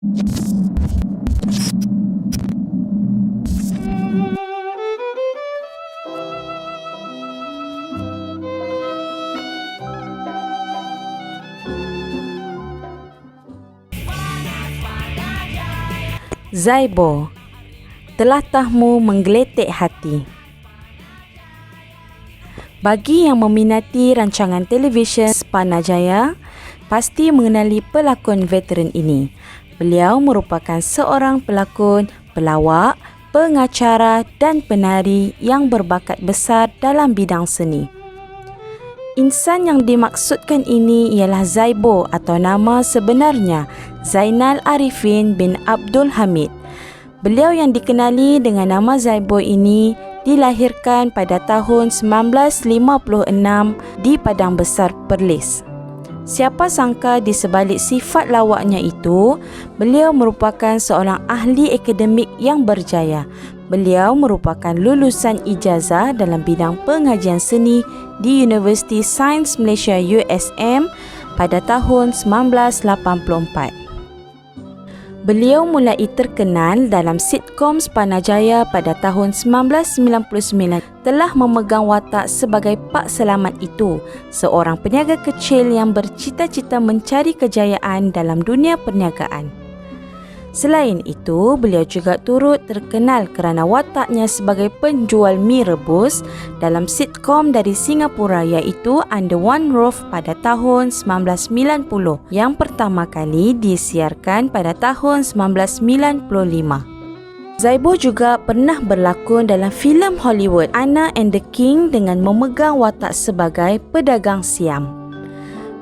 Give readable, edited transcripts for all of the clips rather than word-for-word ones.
Zaibo, telatahmu menggeletek hati. Bagi yang meminati rancangan televisyen Spanajaya, pasti mengenali pelakon veteran ini. Beliau merupakan seorang pelakon, pelawak, pengacara dan penari yang berbakat besar dalam bidang seni. Insan yang dimaksudkan ini ialah Zaibo atau nama sebenarnya Zainal Arifin bin Abdul Hamid. Beliau yang dikenali dengan nama Zaibo ini dilahirkan pada tahun 1956 di Padang Besar, Perlis. Siapa sangka di sebalik sifat lawaknya itu, beliau merupakan seorang ahli akademik yang berjaya. Beliau merupakan lulusan ijazah dalam bidang pengajian seni di Universiti Sains Malaysia USM pada tahun 1984. Beliau mulai terkenal dalam sitkom Spanajaya pada tahun 1999, telah memegang watak sebagai Pak Selamat itu, seorang peniaga kecil yang bercita-cita mencari kejayaan dalam dunia perniagaan. Selain itu, beliau juga turut terkenal kerana wataknya sebagai penjual mi rebus dalam sitkom dari Singapura iaitu Under One Roof pada tahun 1990 yang pertama kali disiarkan pada tahun 1995. Zaibo juga pernah berlakon dalam filem Hollywood Anna and the King dengan memegang watak sebagai pedagang siam.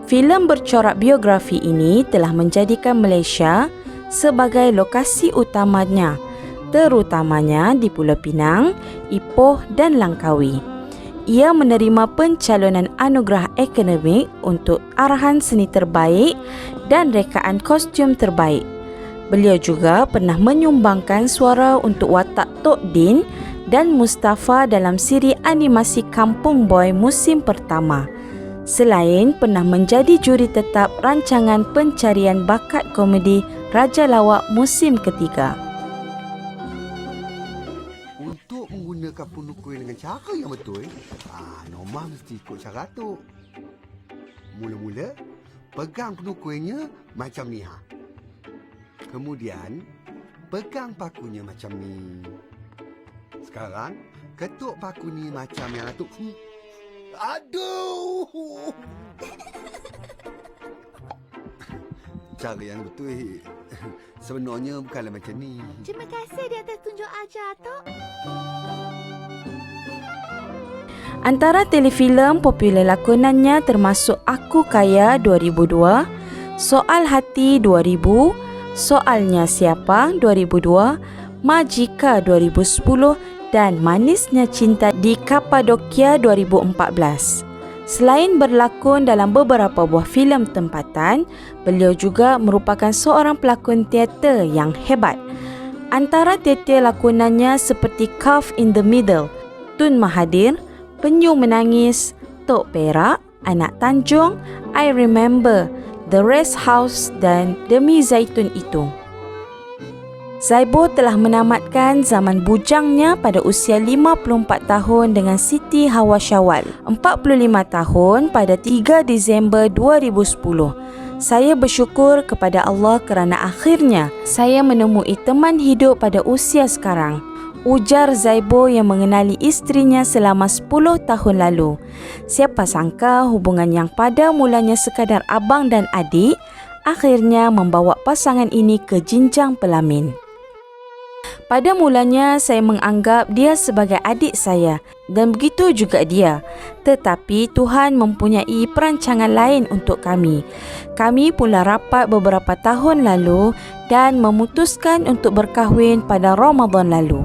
Filem bercorak biografi ini telah menjadikan Malaysia sebagai lokasi utamanya, terutamanya di Pulau Pinang, Ipoh dan Langkawi. Ia menerima pencalonan anugerah akademik untuk arahan seni terbaik dan rekaan kostum terbaik. Beliau juga pernah menyumbangkan suara untuk watak Tok Din dan Mustafa dalam siri animasi Kampung Boy musim pertama. Selain pernah menjadi juri tetap rancangan pencarian bakat komedi Raja Lawak musim ketiga. Untuk menggunakan penukul dengan cara yang betul, Norma mesti ikut cara tu. Mula-mula, pegang penukulnya macam ni. Kemudian, pegang pakunya macam ni. Sekarang, ketuk paku ni macam yang atuk. Aduh! Cara yang betul sebenarnya bukanlah macam ni. Terima kasih di atas tunjuk ajar, Tok. Antara telefilem popular lakonannya termasuk Aku Kaya 2002, Soal Hati 2000, Soalnya Siapa 2002, Majika 2010 dan Manisnya Cinta di Kapadokia 2014. Selain berlakon dalam beberapa buah filem tempatan, beliau juga merupakan seorang pelakon teater yang hebat. Antara teater lakonannya seperti Carve in the Middle, Tun Mahathir, Penyu Menangis, Tok Perak, Anak Tanjung, I Remember, The Rest House dan Demi Zaitun Itu. Zaibo telah menamatkan zaman bujangnya pada usia 54 tahun dengan Siti Hawa Syawal, 45 tahun pada 3 Disember 2010. Saya bersyukur kepada Allah kerana akhirnya saya menemui teman hidup pada usia sekarang, ujar Zaibo yang mengenali isterinya selama 10 tahun lalu. Siapa sangka hubungan yang pada mulanya sekadar abang dan adik, akhirnya membawa pasangan ini ke jenjang pelamin. Pada mulanya saya menganggap dia sebagai adik saya dan begitu juga dia. Tetapi Tuhan mempunyai perancangan lain untuk kami. Kami pula rapat beberapa tahun lalu dan memutuskan untuk berkahwin pada Ramadan lalu.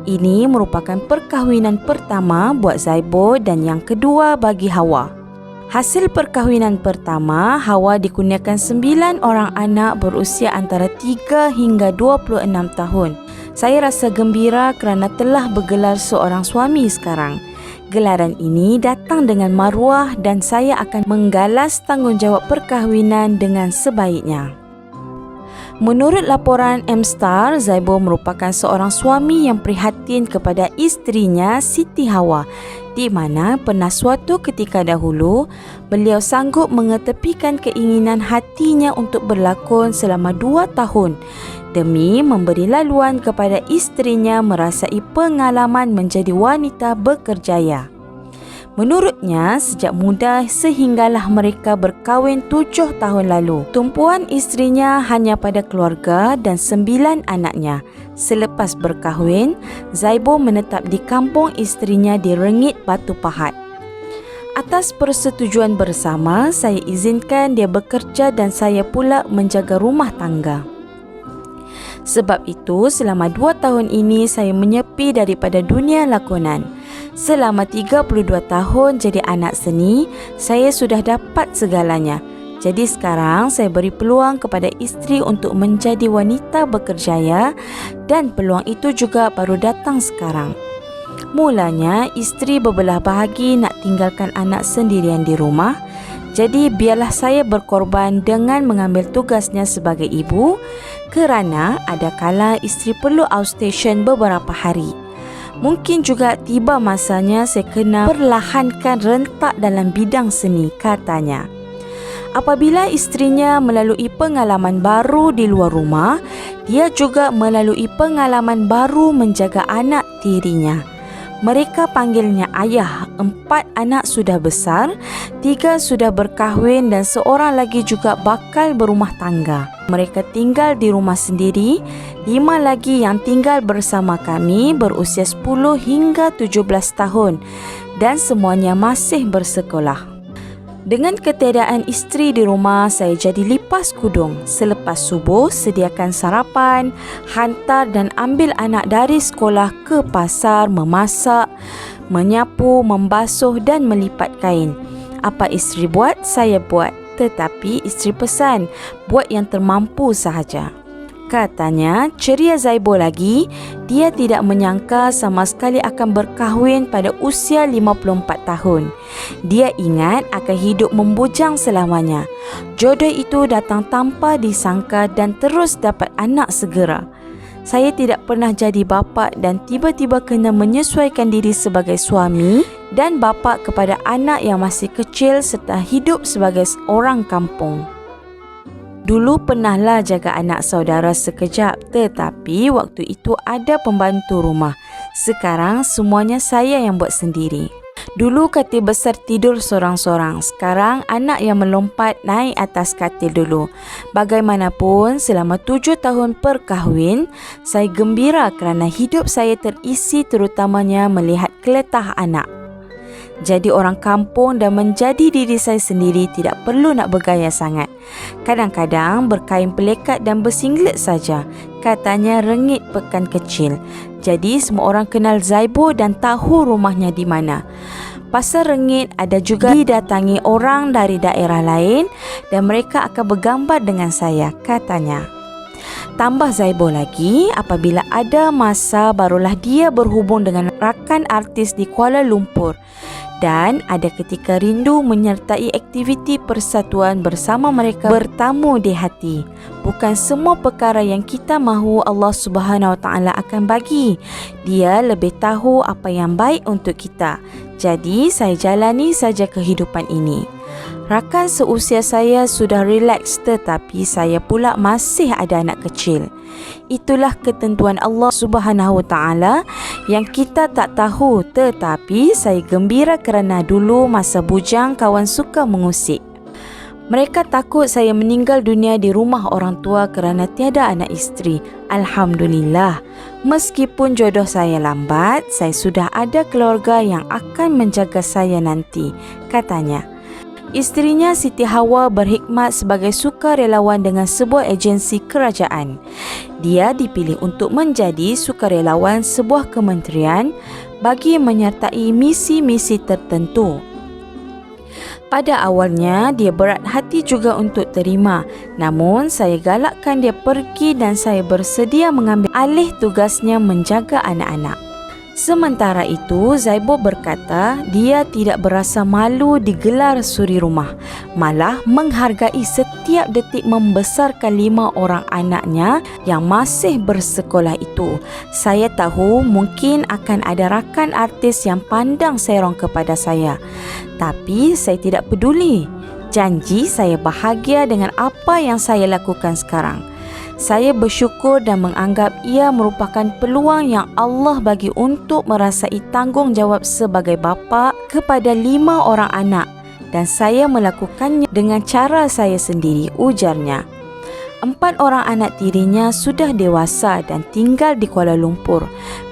Ini merupakan perkahwinan pertama buat Zaibo dan yang kedua bagi Hawa. Hasil perkahwinan pertama, Hawa dikurniakan 9 orang anak berusia antara 3 hingga 26 tahun. Saya rasa gembira kerana telah bergelar seorang suami sekarang. Gelaran ini datang dengan maruah dan saya akan menggalas tanggungjawab perkahwinan dengan sebaiknya. Menurut laporan M-Star, Zaibo merupakan seorang suami yang prihatin kepada isterinya Siti Hawa, di mana pernah suatu ketika dahulu beliau sanggup mengetepikan keinginan hatinya untuk berlakon selama 2 tahun demi memberi laluan kepada isterinya merasai pengalaman menjadi wanita berkerjaya. Menurutnya, sejak muda sehinggalah mereka berkahwin 7 tahun lalu, tumpuan isterinya hanya pada keluarga dan 9 anaknya. Selepas berkahwin, Zaibo menetap di kampung isterinya di Rengit Batu Pahat. Atas persetujuan bersama, saya izinkan dia bekerja dan saya pula menjaga rumah tangga. Sebab itu, selama 2 tahun ini saya menyepi daripada dunia lakonan. Selama 32 tahun jadi anak seni, saya sudah dapat segalanya. Jadi sekarang saya beri peluang kepada isteri untuk menjadi wanita berkerjaya dan peluang itu juga baru datang sekarang. Mulanya, isteri berbelah bahagi nak tinggalkan anak sendirian di rumah. Jadi biarlah saya berkorban dengan mengambil tugasnya sebagai ibu kerana ada kala isteri perlu outstation beberapa hari. Mungkin juga tiba masanya saya kena perlahankan rentak dalam bidang seni, katanya. Apabila isterinya melalui pengalaman baru di luar rumah, dia juga melalui pengalaman baru menjaga anak tirinya. Mereka panggilnya ayah. 4 anak sudah besar, 3 sudah berkahwin dan seorang lagi juga bakal berumah tangga. Mereka tinggal di rumah sendiri, 5 lagi yang tinggal bersama kami berusia 10 hingga 17 tahun dan semuanya masih bersekolah. Dengan ketiadaan isteri di rumah, saya jadi lipas kudung. Selepas subuh, sediakan sarapan, hantar dan ambil anak dari sekolah ke pasar, memasak, menyapu, membasuh dan melipat kain. Apa isteri buat, saya buat. Tetapi isteri pesan, buat yang termampu sahaja. Katanya, ceria Zaibo lagi, dia tidak menyangka sama sekali akan berkahwin pada usia 54 tahun. Dia ingat akan hidup membujang selamanya. Jodoh itu datang tanpa disangka dan terus dapat anak segera. Saya tidak pernah jadi bapa dan tiba-tiba kena menyesuaikan diri sebagai suami dan bapa kepada anak yang masih kecil serta hidup sebagai orang kampung. Dulu pernahlah jaga anak saudara sekejap, tetapi waktu itu ada pembantu rumah. Sekarang semuanya saya yang buat sendiri. Dulu katil besar tidur sorang-sorang. Sekarang anak yang melompat naik atas katil dulu. Bagaimanapun, selama 7 tahun perkahwin, saya gembira kerana hidup saya terisi terutamanya melihat keletah anak. Jadi orang kampung dan menjadi diri saya sendiri tidak perlu nak bergaya sangat. Kadang-kadang berkain pelekat dan bersinglet saja. Katanya Rengit pekan kecil. Jadi semua orang kenal Zaibo dan tahu rumahnya di mana. Pasar Rengit ada juga didatangi orang dari daerah lain dan mereka akan bergambar dengan saya, katanya. Tambah Zaibo lagi, apabila ada masa barulah dia berhubung dengan rakan artis di Kuala Lumpur. Dan ada ketika rindu menyertai aktiviti persatuan bersama mereka bertamu di hati. Bukan semua perkara yang kita mahu Allah Subhanahu Wa Taala akan bagi. Dia lebih tahu apa yang baik untuk kita. Jadi saya jalani saja kehidupan ini. Rakan seusia saya sudah rileks tetapi saya pula masih ada anak kecil. Itulah ketentuan Allah Subhanahu Wa Taala yang kita tak tahu, tetapi saya gembira kerana dulu masa bujang kawan suka mengusik. Mereka takut saya meninggal dunia di rumah orang tua kerana tiada anak isteri. Alhamdulillah, meskipun jodoh saya lambat, saya sudah ada keluarga yang akan menjaga saya nanti, katanya. Isterinya Siti Hawa berkhidmat sebagai sukarelawan dengan sebuah agensi kerajaan. Dia dipilih untuk menjadi sukarelawan sebuah kementerian bagi menyertai misi-misi tertentu. Pada awalnya, dia berat hati juga untuk terima. Namun, saya galakkan dia pergi dan saya bersedia mengambil alih tugasnya menjaga anak-anak. Sementara itu, Zaibo berkata dia tidak berasa malu digelar suri rumah, malah menghargai setiap detik membesarkan 5 orang anaknya yang masih bersekolah itu. Saya tahu mungkin akan ada rakan artis yang pandang serong kepada saya, tapi saya tidak peduli. Janji saya bahagia dengan apa yang saya lakukan sekarang. Saya bersyukur dan menganggap ia merupakan peluang yang Allah bagi untuk merasai tanggungjawab sebagai bapa kepada 5 orang anak, dan saya melakukannya dengan cara saya sendiri, ujarnya. 4 orang anak tirinya sudah dewasa dan tinggal di Kuala Lumpur,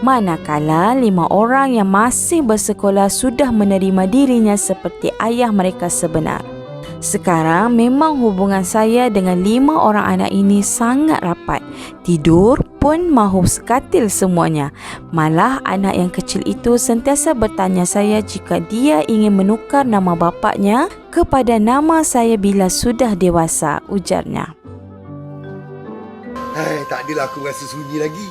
manakala 5 orang yang masih bersekolah sudah menerima dirinya seperti ayah mereka sebenar. Sekarang memang hubungan saya dengan 5 orang anak ini sangat rapat. Tidur pun mahu sekatil semuanya. Malah anak yang kecil itu sentiasa bertanya saya jika dia ingin menukar nama bapaknya kepada nama saya bila sudah dewasa, ujarnya. Tak adalah aku rasa sunyi lagi.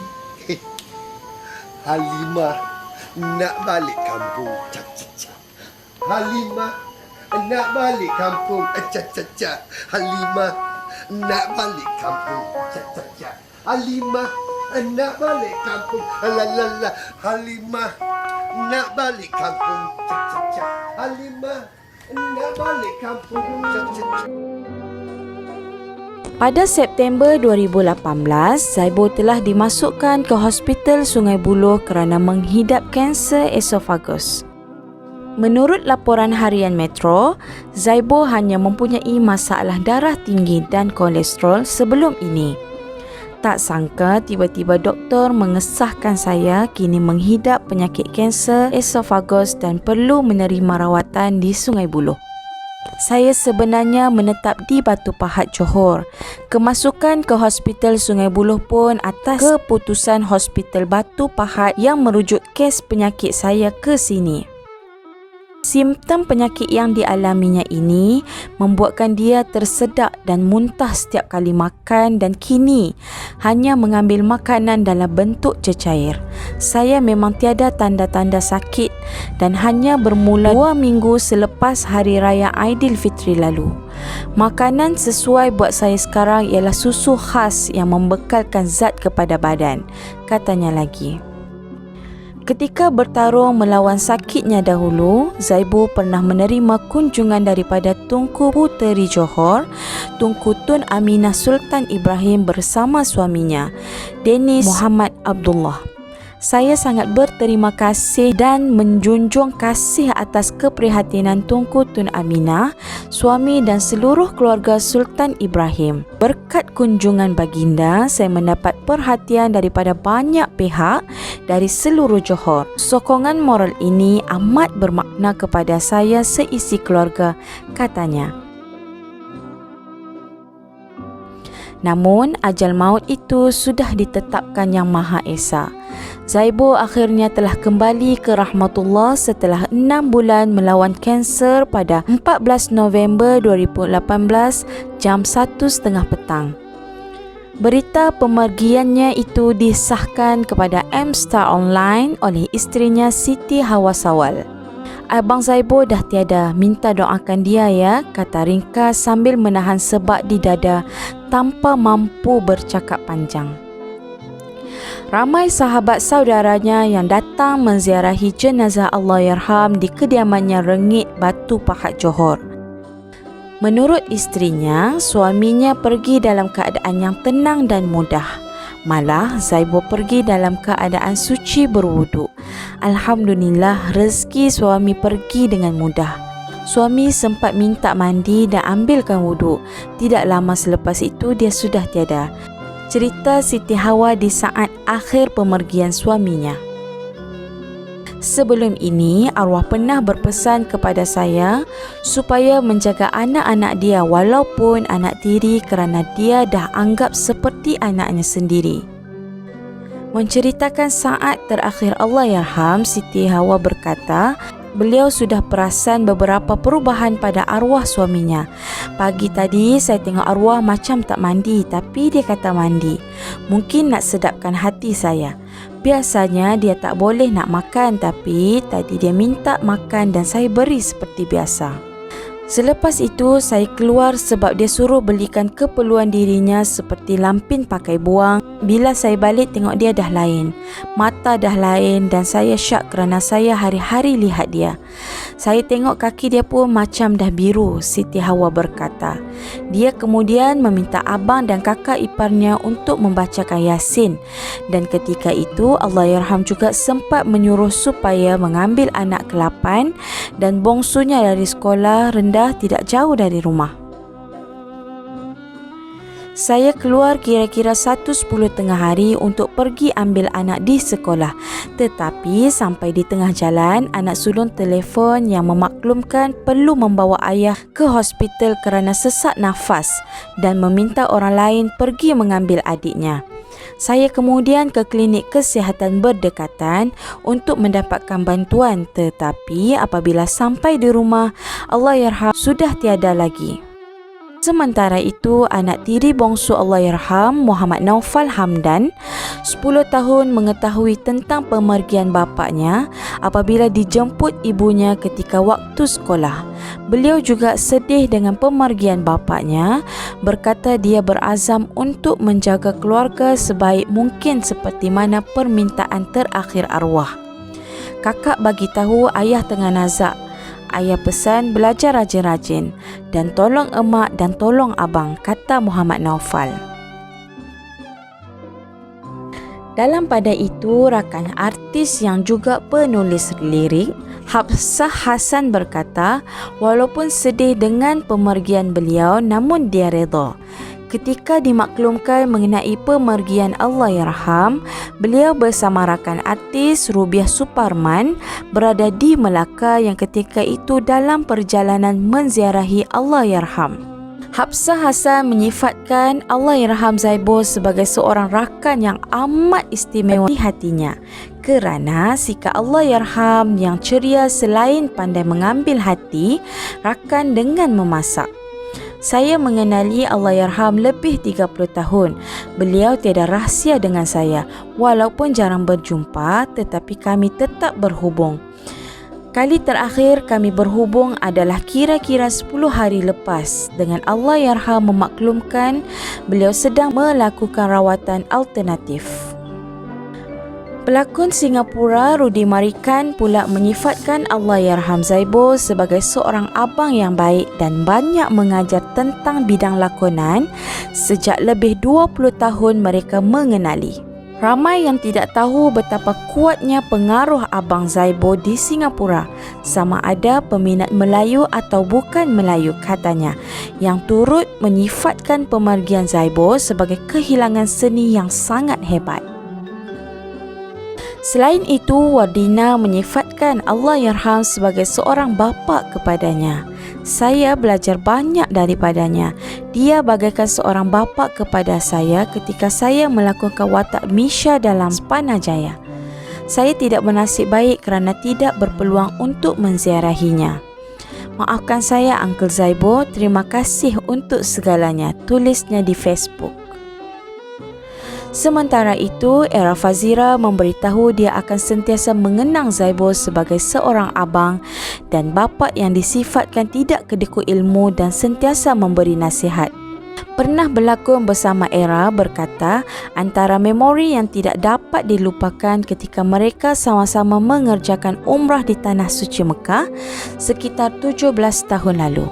Halimah nak balik kampung. Cak cak cak. Halimah nak balik kampung. Cak cak cak. Halimah nak balik kampung. Cak cak cak. Halimah nak balik kampung. La la la. Halimah nak balik kampung. Cak cak cak. Halimah nak balik kampung. Cak cak cak. Pada September 2018, Zaibo telah dimasukkan ke Hospital Sungai Buloh kerana menghidap kanser esofagus. Menurut laporan harian Metro, Zaibo hanya mempunyai masalah darah tinggi dan kolesterol sebelum ini. Tak sangka tiba-tiba doktor mengesahkan saya kini menghidap penyakit kanser esofagus dan perlu menerima rawatan di Sungai Buloh. Saya sebenarnya menetap di Batu Pahat, Johor. Kemasukan ke Hospital Sungai Buloh pun atas keputusan Hospital Batu Pahat yang merujuk kes penyakit saya ke sini. Simptom penyakit yang dialaminya ini membuatkan dia tersedak dan muntah setiap kali makan dan kini hanya mengambil makanan dalam bentuk cecair. Saya memang tiada tanda-tanda sakit dan hanya bermula 2 minggu selepas Hari Raya Aidilfitri lalu. Makanan sesuai buat saya sekarang ialah susu khas yang membekalkan zat kepada badan, katanya lagi. Ketika bertarung melawan sakitnya dahulu, Zaibo pernah menerima kunjungan daripada Tunku Puteri Johor, Tunku Tun Aminah Sultan Ibrahim bersama suaminya, Deniz Muhammad Abdullah. Saya sangat berterima kasih dan menjunjung kasih atas keprihatinan Tunku Tun Aminah, suami dan seluruh keluarga Sultan Ibrahim. Berkat kunjungan baginda, saya mendapat perhatian daripada banyak pihak dari seluruh Johor. Sokongan moral ini amat bermakna kepada saya seisi keluarga, katanya. Namun, ajal maut itu sudah ditetapkan Yang Maha Esa. Zaibo akhirnya telah kembali ke rahmatullah setelah 6 bulan melawan kanser pada 14 November 2018 jam 1.30 petang. Berita pemergiannya itu disahkan kepada M-Star Online oleh isterinya Siti Hawa Sawal. Abang Zaibo dah tiada, minta doakan dia ya, kata ringkas sambil menahan sebab di dada tanpa mampu bercakap panjang. Ramai sahabat saudaranya yang datang menziarahi jenazah Allahyarham di kediamannya Rengit, Batu Pahat, Johor. Menurut isterinya, suaminya pergi dalam keadaan yang tenang dan mudah. Malah Zaibo pergi dalam keadaan suci berwuduk. Alhamdulillah, rezeki suami pergi dengan mudah. Suami sempat minta mandi dan ambilkan wuduk. Tidak lama selepas itu dia sudah tiada. Cerita Siti Hawa di saat akhir pemergian suaminya. Sebelum ini, arwah pernah berpesan kepada saya supaya menjaga anak-anak dia walaupun anak tiri kerana dia dah anggap seperti anaknya sendiri. Menceritakan saat terakhir Allahyarham, Siti Hawa berkata, beliau sudah perasan beberapa perubahan pada arwah suaminya. Pagi tadi saya tengok arwah macam tak mandi, tapi dia kata mandi. Mungkin nak sedapkan hati saya. Biasanya dia tak boleh nak makan, tapi tadi dia minta makan dan saya beri seperti biasa. Selepas itu, saya keluar sebab dia suruh belikan keperluan dirinya seperti lampin pakai buang. Bila saya balik, tengok dia dah lain. Mata dah lain dan saya syak kerana saya hari-hari lihat dia. Saya tengok kaki dia pun macam dah biru, Siti Hawa berkata. Dia kemudian meminta abang dan kakak iparnya untuk membacakan Yasin. Dan ketika itu, Allahyarham juga sempat menyuruh supaya mengambil anak ke-8 dan bongsunya dari sekolah rendah tidak jauh dari rumah. Saya keluar kira-kira 1:10 tengah hari untuk pergi ambil anak di sekolah. Tetapi sampai di tengah jalan, anak sulung telefon yang memaklumkan perlu membawa ayah ke hospital kerana sesak nafas dan meminta orang lain pergi mengambil adiknya. Saya kemudian ke klinik kesihatan berdekatan untuk mendapatkan bantuan, tetapi apabila sampai di rumah, Allahyarham sudah tiada lagi. Sementara itu, anak tiri bongsu Allahyarham, Muhammad Naufal Hamdan, 10 tahun mengetahui tentang pemergian bapaknya apabila dijemput ibunya ketika waktu sekolah. Beliau juga sedih dengan pemergian bapaknya, berkata dia berazam untuk menjaga keluarga sebaik mungkin seperti mana permintaan terakhir arwah. Kakak bagi tahu ayah tengah nazak. Ayah pesan belajar rajin-rajin dan tolong emak dan tolong abang, kata Muhammad Naufal. Dalam pada itu, rakan artis yang juga penulis lirik, Hafsah Hasan berkata, walaupun sedih dengan pemergian beliau, namun dia redha. Ketika dimaklumkan mengenai pemergian Allahyarham, beliau bersama rakan artis Rubiah Suparman berada di Melaka yang ketika itu dalam perjalanan menziarahi Allahyarham. Hafsah Hasan menyifatkan Allahyarham Zaibo sebagai seorang rakan yang amat istimewa di hatinya kerana sikap Allahyarham yang ceria selain pandai mengambil hati rakan dengan memasak. Saya mengenali Allahyarham lebih 30 tahun. Beliau tiada rahsia dengan saya. Walaupun jarang berjumpa, tetapi kami tetap berhubung. Kali terakhir kami berhubung adalah kira-kira 10 hari lepas dengan Allahyarham memaklumkan beliau sedang melakukan rawatan alternatif. Pelakon Singapura Rudy Marican pula menyifatkan Allahyarham Zaibo sebagai seorang abang yang baik dan banyak mengajar tentang bidang lakonan sejak lebih 20 tahun mereka mengenali. Ramai yang tidak tahu betapa kuatnya pengaruh Abang Zaibo di Singapura, sama ada peminat Melayu atau bukan Melayu, katanya, yang turut menyifatkan pemergian Zaibo sebagai kehilangan seni yang sangat hebat. Selain itu, Wardina menyifatkan Allahyarham sebagai seorang bapa kepadanya. Saya belajar banyak daripadanya. Dia bagaikan seorang bapa kepada saya ketika saya melakukan watak Misha dalam Spanajaya. Saya tidak bernasib baik kerana tidak berpeluang untuk menziarahinya. Maafkan saya, Uncle Zaibo. Terima kasih untuk segalanya, tulisnya di Facebook. Sementara itu, Era Fazira memberitahu dia akan sentiasa mengenang Zaibo sebagai seorang abang dan bapa yang disifatkan tidak kedekut ilmu dan sentiasa memberi nasihat. Pernah berlakon bersama Era berkata antara memori yang tidak dapat dilupakan ketika mereka sama-sama mengerjakan umrah di Tanah Suci Mekah sekitar 17 tahun lalu.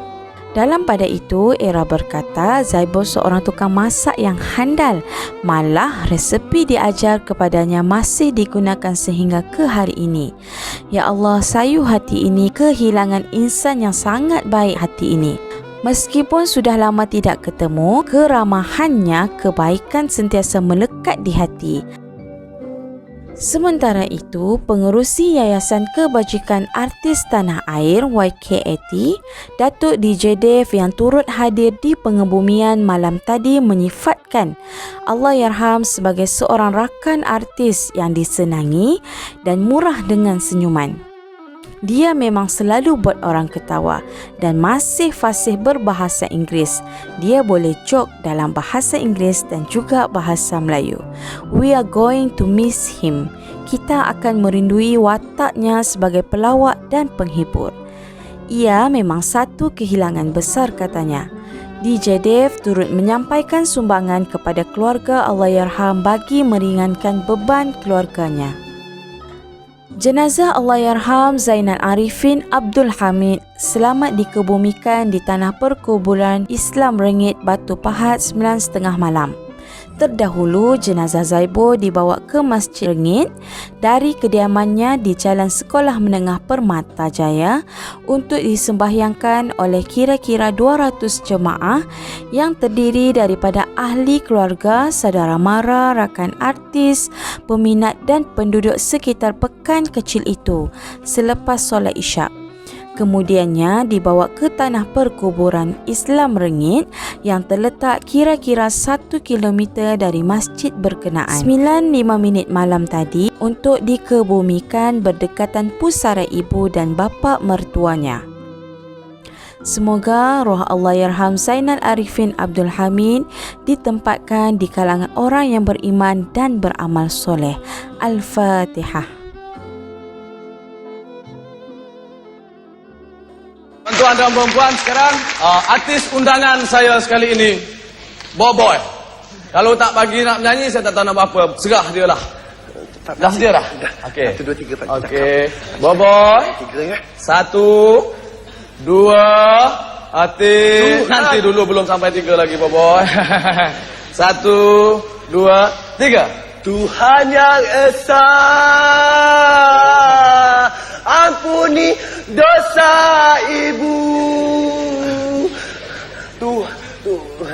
Dalam pada itu, Era berkata Zaibo seorang tukang masak yang handal. Malah resepi diajar kepadanya masih digunakan sehingga ke hari ini. Ya Allah, sayu hati ini, kehilangan insan yang sangat baik hati ini. Meskipun sudah lama tidak ketemu, keramahannya, kebaikan sentiasa melekat di hati. Sementara itu, pengerusi Yayasan Kebajikan Artis Tanah Air YKAT, Datuk DJ Dev yang turut hadir di pengebumian malam tadi menyifatkan Allahyarham sebagai seorang rakan artis yang disenangi dan murah dengan senyuman. Dia memang selalu buat orang ketawa dan masih fasih berbahasa Inggeris. Dia boleh joke dalam bahasa Inggeris dan juga bahasa Melayu. We are going to miss him. Kita akan merindui wataknya sebagai pelawak dan penghibur. Ia memang satu kehilangan besar katanya. DJ Dave turut menyampaikan sumbangan kepada keluarga Allahyarham bagi meringankan beban keluarganya. Jenazah Allahyarham Zainal Arifin Abdul Hamid selamat dikebumikan di tanah perkuburan Islam Rengit Batu Pahat 9.30 malam. Terdahulu, jenazah Zaibo dibawa ke Masjid Rengit dari kediamannya di Jalan Sekolah Menengah Permata Jaya untuk disembahyangkan oleh kira-kira 200 jemaah yang terdiri daripada ahli keluarga, saudara mara, rakan artis, peminat dan penduduk sekitar pekan kecil itu selepas solat Isyak. Kemudiannya dibawa ke tanah perkuburan Islam Rengit yang terletak kira-kira 1 kilometer dari masjid berkenaan. 9.05 malam tadi untuk dikebumikan berdekatan pusara ibu dan bapa mertuanya. Semoga roh Allahyarham Zainal Arifin Abdul Hamid ditempatkan di kalangan orang yang beriman dan beramal soleh. Al-Fatihah. Tuan dan perempuan sekarang, artis undangan saya sekali ini, Boboy. Kalau tak bagi nak menyanyi, saya tak tahu nak buat apa. Serah dia lah. Dah sedia dah? Okey. 1, 2, 3, Pak. Okey. Boboy. 1, 2, artis. Nanti dulu belum sampai 3 lagi, Boboy. 1, 2, 3. Tuhan yang Esa, ampuni dosa ibu.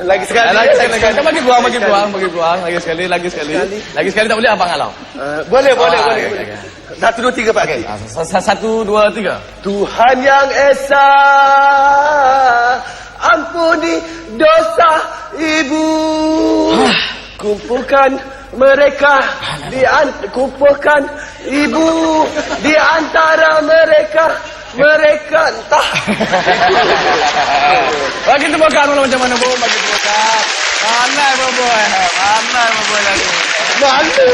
Lagi sekali. Kita bagi peluang. Lagi sekali. Lagi sekali tak boleh abang halau. Boleh. Okey. 1, 2, 3 Pak. 1, 2, 3. Tuhan yang Esa, ampuni dosa ibu. Kumpulkan mereka kumpulkan ibu di antara mereka entah. Bagi temukan macam mana, Bu? Bagi temukan. Pandai, Boboy lagi. Malu.